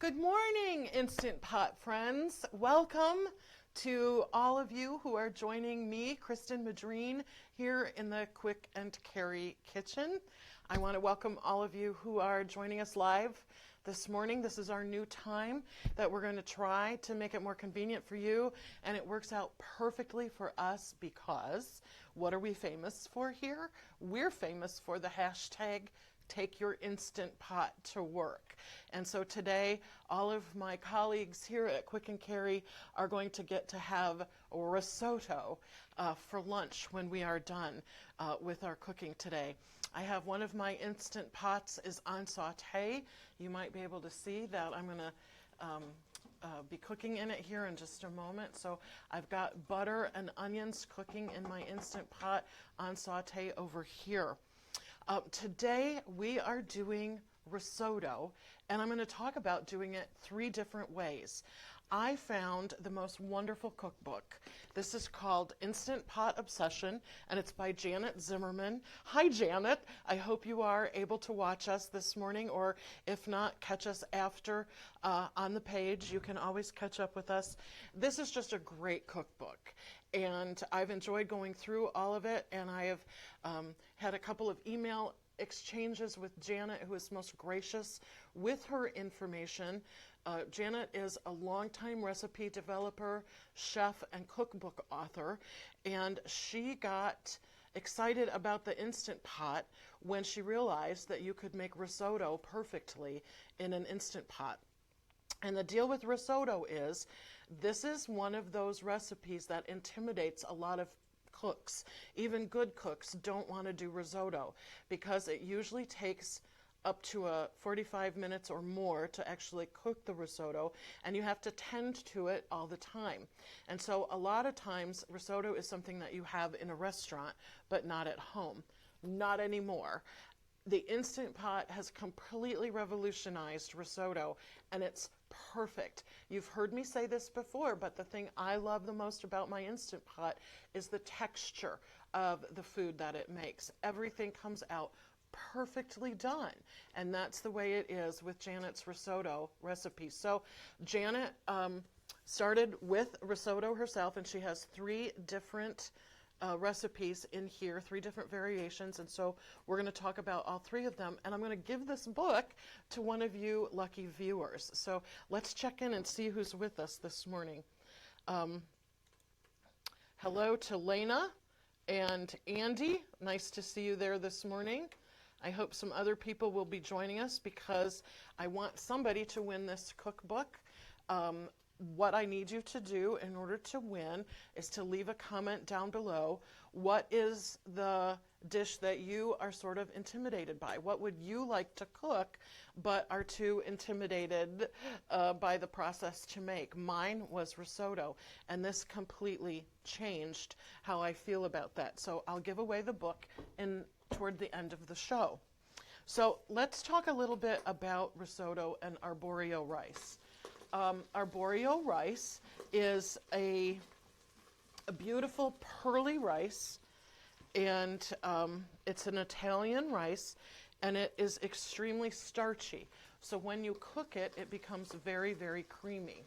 Good morning, Instant Pot friends. Welcome to all of you who are joining me, Kristen Madreen, here in the Quick and Carry kitchen. I want to welcome all of you who are joining us live this morning. This is our new time that we're going to try to make it more convenient for you, and it works out perfectly for us because what are we famous for here? We're famous for the hashtag Take Your Instant Pot to Work. And so today, all of my colleagues here at Quick and Carry are going to get to have risotto for lunch when we are done with our cooking today. I have one of my Instant Pots is on saute. You might be able to see that I'm going to be cooking in it here in just a moment. So I've got butter and onions cooking in my Instant Pot on saute over here. Today we are doing risotto, and I'm going to talk about doing it 3 different ways. I found the most wonderful cookbook. This is called Instant Pot Obsession, and it's by Janet Zimmerman. Hi, Janet. I hope you are able to watch us this morning, or if not, catch us after on the page. You can always catch up with us. This is just a great cookbook, and I've enjoyed going through all of it, and I have had a couple of email exchanges with Janet, who is most gracious with her information. Janet is a longtime recipe developer, chef, and cookbook author, and she got excited about the Instant Pot when she realized that you could make risotto perfectly in an Instant Pot. And the deal with risotto is, this is one of those recipes that intimidates a lot of cooks. Even good cooks don't want to do risotto because it usually takes up to 45 minutes or more to actually cook the risotto, and you have to tend to it all the time. And so a lot of times risotto is something that you have in a restaurant but not at home. Not anymore. The Instant Pot has completely revolutionized risotto, and it's perfect. You've heard me say this before, but the thing I love the most about my Instant Pot is the texture of the food that it makes. Everything comes out perfectly done, and that's the way it is with Janet's risotto recipe. So Janet started with risotto herself, and she has 3 different recipes in here, 3 different variations, and so we're going to talk about all 3 of them, and I'm going to give this book to one of you lucky viewers. So let's check in and see who's with us this morning. Hello to Lena and Andy. Nice to see you there this morning. I hope some other people will be joining us because I want somebody to win this cookbook. What I need you to do in order to win is to leave a comment down below. What is the dish that you are sort of intimidated by? What would you like to cook but are too intimidated by the process to make? Mine was risotto, and this completely changed how I feel about that. So I'll give away the book toward the end of the show. So let's talk a little bit about risotto and arborio rice. Arborio rice is a beautiful pearly rice, and it's an Italian rice, and it is extremely starchy. So when you cook it, it becomes very, very creamy.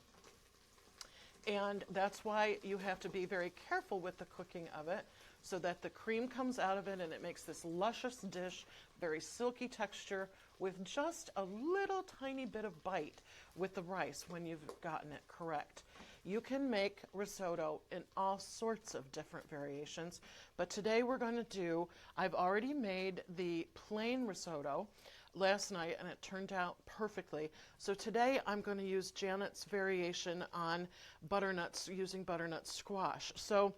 And that's why you have to be very careful with the cooking of it so that the cream comes out of it and it makes this luscious dish, very silky texture with just a little tiny bit of bite with the rice when you've gotten it correct. You can make risotto in all sorts of different variations, but today we're going to do, I've already made the plain risotto last night and it turned out perfectly. So today I'm going to use Janet's variation on butternuts, using butternut squash. So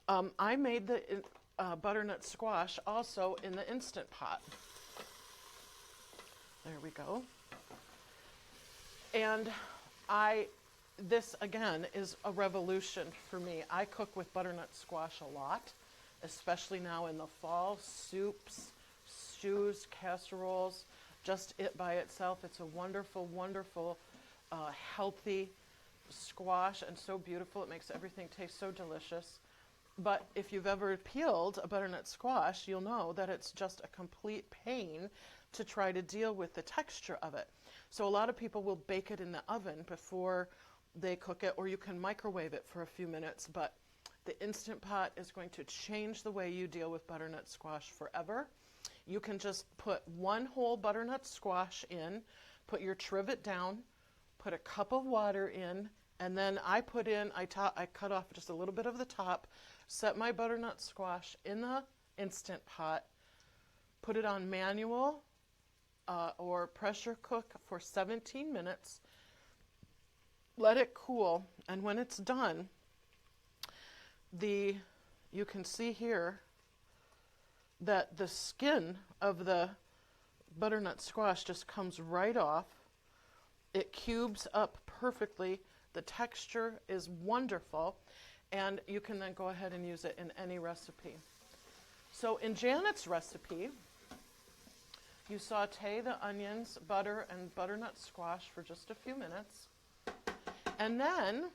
I made the butternut squash also in the Instant Pot. There we go. And this again is a revolution for me. I cook with butternut squash a lot, especially now in the fall. Soups, stews, casseroles, just it by itself. It's a wonderful, wonderful, healthy squash, and so beautiful. It makes everything taste so delicious. But if you've ever peeled a butternut squash, you'll know that it's just a complete pain to try to deal with the texture of it. So a lot of people will bake it in the oven before they cook it, or you can microwave it for a few minutes, but the Instant Pot is going to change the way you deal with butternut squash forever. You can just put one whole butternut squash in, put your trivet down, put a cup of water in, and then I cut off just a little bit of the top, set my butternut squash in the Instant Pot, put it on manual or pressure cook for 17 minutes, let it cool, and when it's done, you can see here that the skin of the butternut squash just comes right off. It cubes up perfectly. The texture is wonderful, and you can then go ahead and use it in any recipe. So in Janet's recipe, you saute the onions, butter, and butternut squash for just a few minutes. And then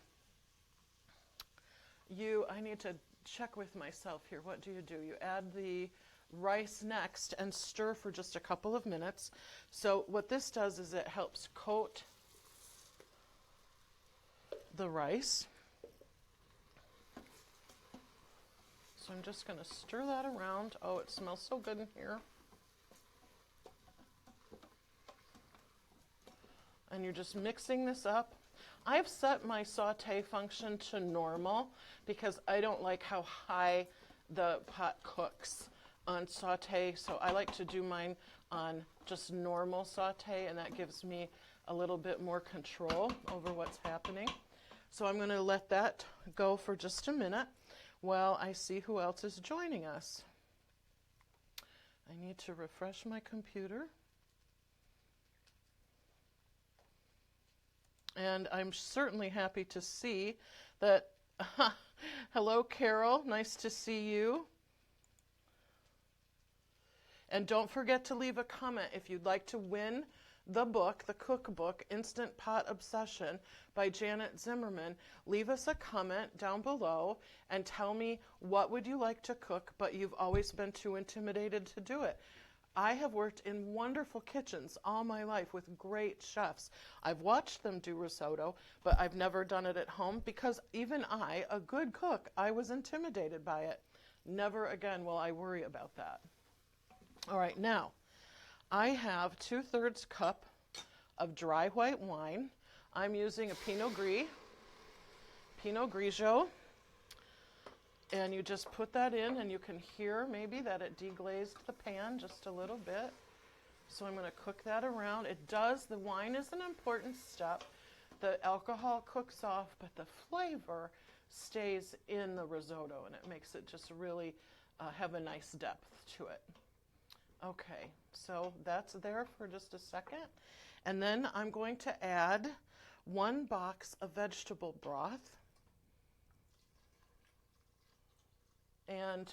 I need to check with myself here. What do? You add the rice next and stir for just a couple of minutes. So what this does is it helps coat the rice. So I'm just going to stir that around. Oh, it smells so good in here. And you're just mixing this up. I've set my saute function to normal because I don't like how high the pot cooks on saute, so I like to do mine on just normal saute, and that gives me a little bit more control over what's happening. So I'm going to let that go for just a minute while I see who else is joining us. I need to refresh my computer. And I'm certainly happy to see that, hello Carol, nice to see you. And don't forget to leave a comment if you'd like to win the book, the cookbook, Instant Pot Obsession by Janet Zimmerman. Leave us a comment down below and tell me what would you like to cook, but you've always been too intimidated to do it. I have worked in wonderful kitchens all my life with great chefs. I've watched them do risotto, but I've never done it at home because even I, a good cook, I was intimidated by it. Never again will I worry about that. All right, now I have 2/3 cup of dry white wine. I'm using a Pinot Grigio. And you just put that in, and you can hear maybe that it deglazed the pan just a little bit. So I'm going to cook that around. The wine is an important step. The alcohol cooks off, but the flavor stays in the risotto, and it makes it just really have a nice depth to it. Okay, so that's there for just a second. And then I'm going to add 1 box of vegetable broth. And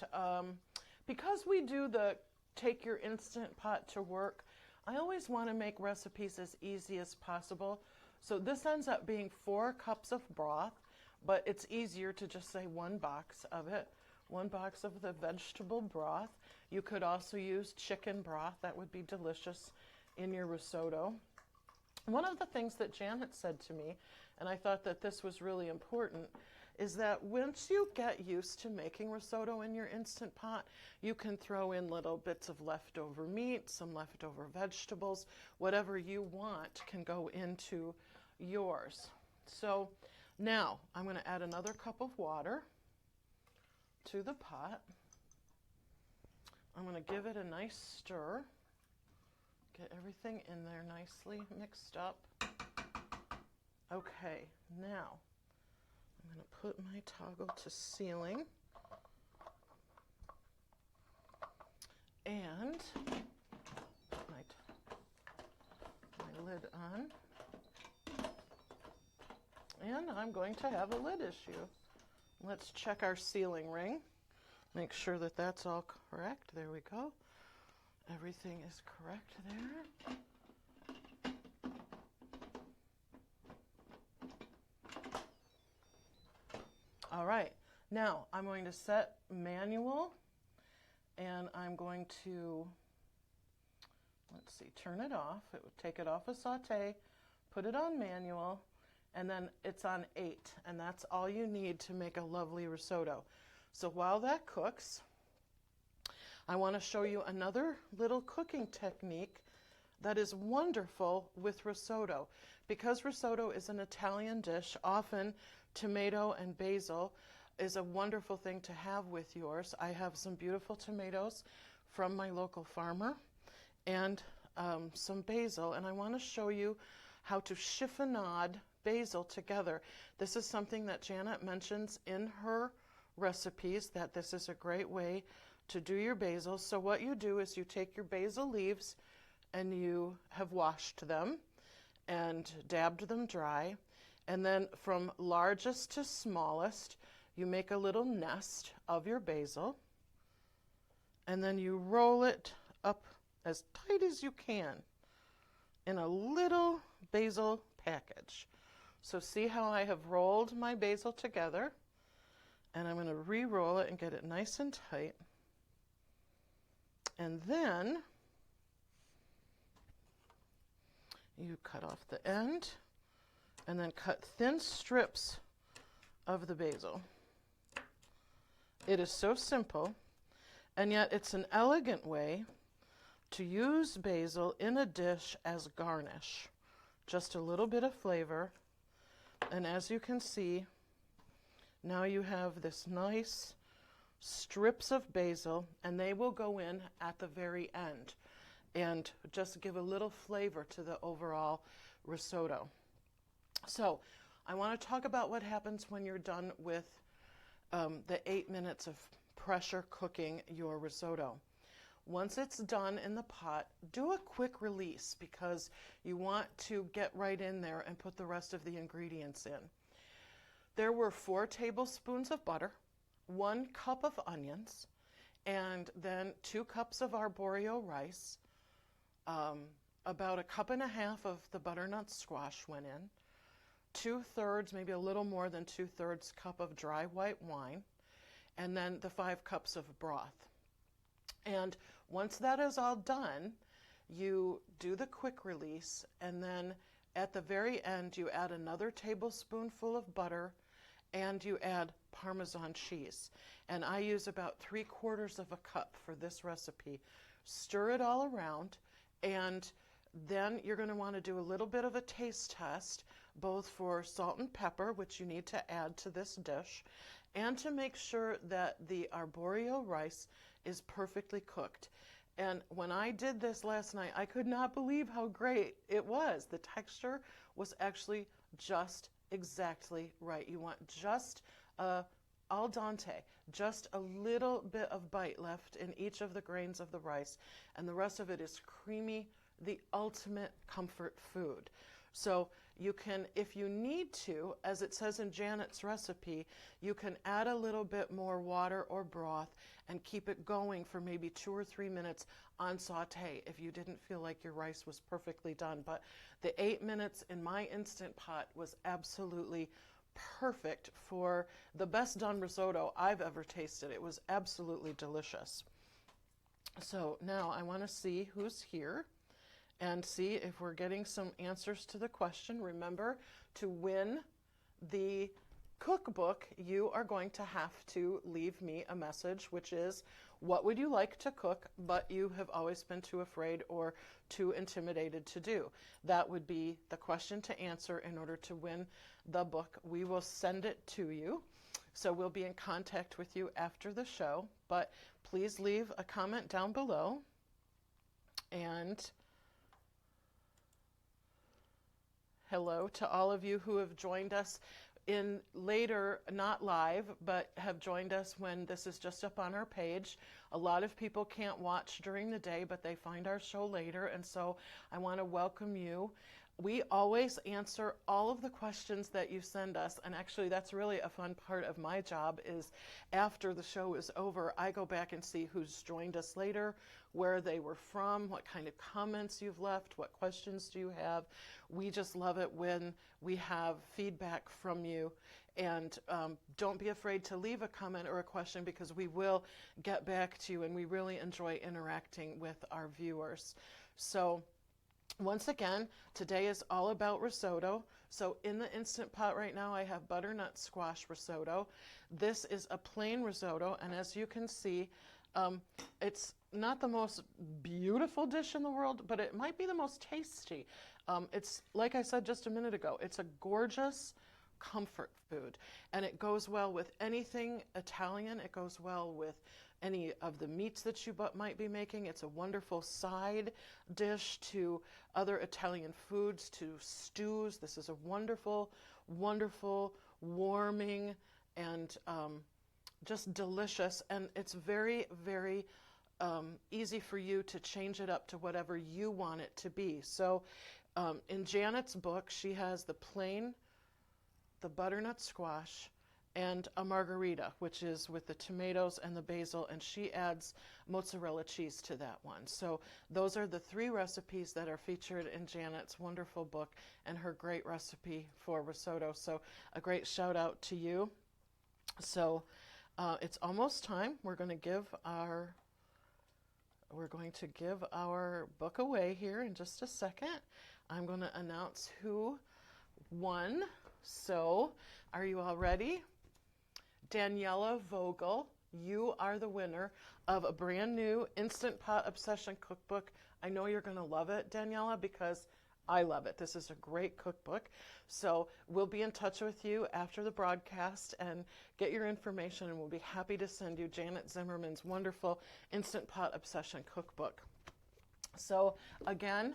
because we do the take your Instant Pot to work, I always want to make recipes as easy as possible. So this ends up being 4 cups of broth, but it's easier to just say 1 box of it. 1 box of the vegetable broth. You could also use chicken broth. That would be delicious in your risotto. One of the things that Janet said to me, and I thought that this was really important, is that once you get used to making risotto in your Instant Pot, you can throw in little bits of leftover meat, some leftover vegetables, whatever you want can go into yours. So now I'm going to add another cup of water to the pot. I'm going to give it a nice stir. Get everything in there nicely mixed up. Okay, now I'm going to put my toggle to sealing and put my lid on. And I'm going to have a lid issue. Let's check our sealing ring. Make sure that that's all correct. There we go. Everything is correct there. All right, now I'm going to set manual, and I'm going to let's see, turn it off. It would take it off a saute, put it on manual, and then it's on 8, and that's all you need to make a lovely risotto. So while that cooks, I want to show you another little cooking technique that is wonderful with risotto. Because risotto is an Italian dish, often tomato and basil is a wonderful thing to have with yours. I have some beautiful tomatoes from my local farmer and some basil, and I want to show you how to chiffonade basil together. This is something that Janet mentions in her recipes, that this is a great way to do your basil. So what you do is you take your basil leaves and you have washed them and dabbed them dry, and then from largest to smallest you make a little nest of your basil, and then you roll it up as tight as you can in a little basil package. So see how I have rolled my basil together, and I'm going to re-roll it and get it nice and tight. And then you cut off the end and then cut thin strips of the basil. It is so simple, and yet it's an elegant way to use basil in a dish as garnish. Just a little bit of flavor, and as you can see, now you have this nice strips of basil, and they will go in at the very end and just give a little flavor to the overall risotto. So I want to talk about what happens when you're done with the 8 minutes of pressure cooking your risotto. Once it's done in the pot, do a quick release because you want to get right in there and put the rest of the ingredients in. There were 4 tablespoons of butter, 1 cup of onions, and then 2 cups of arborio rice. About 1.5 cups of the butternut squash went in, 2/3, maybe a little more than 2/3 cup of dry white wine, and then the 5 cups of broth. And once that is all done, you do the quick release, and then at the very end you add another tablespoonful of butter and you add Parmesan cheese. And I use about 3/4 of a cup for this recipe. Stir it all around, and then you're going to want to do a little bit of a taste test, both for salt and pepper, which you need to add to this dish, and to make sure that the arborio rice is perfectly cooked. And when I did this last night, I could not believe how great it was. The texture was actually just exactly right. You want just al dente, just a little bit of bite left in each of the grains of the rice, and the rest of it is creamy, the ultimate comfort food. So you can, if you need to, as it says in Janet's recipe, you can add a little bit more water or broth and keep it going for maybe 2 or 3 minutes on saute if you didn't feel like your rice was perfectly done. But the 8 minutes in my Instant Pot was absolutely perfect for the best done risotto I've ever tasted. It was absolutely delicious. So now I want to see who's here and see if we're getting some answers to the question. Remember, to win the cookbook, you are going to have to leave me a message, which is, what would you like to cook, but you have always been too afraid or too intimidated to do? That would be the question to answer in order to win the book. We will send it to you. So we'll be in contact with you after the show, but please leave a comment down below. And hello to all of you who have joined us in later, not live, but have joined us when this is just up on our page. A lot of people can't watch during the day, but they find our show later, and so I want to welcome you. We always answer all of the questions that you send us, and actually that's really a fun part of my job is after the show is over, I go back and see who's joined us later, where they were from, what kind of comments you've left, what questions do you have. We just love it when we have feedback from you, and don't be afraid to leave a comment or a question because we will get back to you, and we really enjoy interacting with our viewers. So once again, today is all about risotto. So in the Instant Pot right now, I have butternut squash risotto. This is a plain risotto, and as you can see, it's not the most beautiful dish in the world, but it might be the most tasty. It's, like I said just a minute ago, it's a gorgeous comfort food, and it goes well with anything Italian. It goes well with any of the meats that you might be making. It's a wonderful side dish to other Italian foods, to stews. This is a wonderful, wonderful, warming, and just delicious. And it's very, very easy for you to change it up to whatever you want it to be. So in Janet's book, she has the plain, the butternut squash, and a margarita, which is with the tomatoes and the basil, and she adds mozzarella cheese to that one. So those are the 3 recipes that are featured in Janet's wonderful book and her great recipe for risotto. So a great shout out to you. So it's almost time. We're going to give our book away here in just a second. I'm going to announce who won. So are you all ready? Daniela Vogel, you are the winner of a brand new Instant Pot Obsession cookbook. I know you're going to love it, Daniela, because I love it. This is a great cookbook. So we'll be in touch with you after the broadcast and get your information, and we'll be happy to send you Janet Zimmerman's wonderful Instant Pot Obsession cookbook. So again,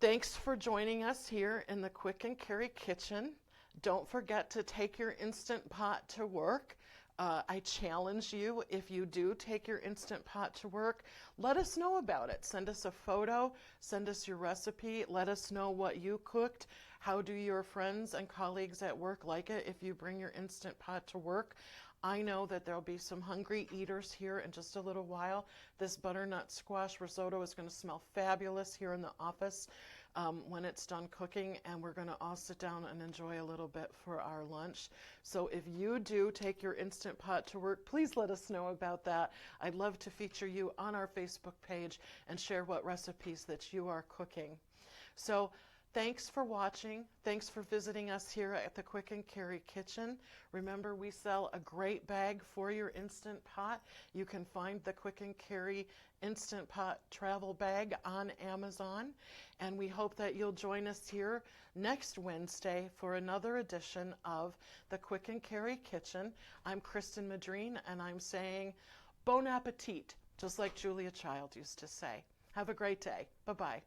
thanks for joining us here in the Quick and Carry Kitchen. Don't forget to take your Instant Pot to work. I challenge you, if you do take your Instant Pot to work, let us know about it. Send us a photo, send us your recipe, let us know what you cooked. How do your friends and colleagues at work like it if you bring your Instant Pot to work? I know that there'll be some hungry eaters here in just a little while. This butternut squash risotto is going to smell fabulous here in the office when it's done cooking, and we're going to all sit down and enjoy a little bit for our lunch. So if you do take your Instant Pot to work, please let us know about that. I'd love to feature you on our Facebook page and share what recipes that you are cooking. So thanks for watching. Thanks for visiting us here at the Quick and Carry Kitchen. Remember, we sell a great bag for your Instant Pot. You can find the Quick and Carry Instant Pot travel bag on Amazon. And we hope that you'll join us here next Wednesday for another edition of the Quick and Carry Kitchen. I'm Kristen Madreen, and I'm saying bon appetit, just like Julia Child used to say. Have a great day. Bye-bye.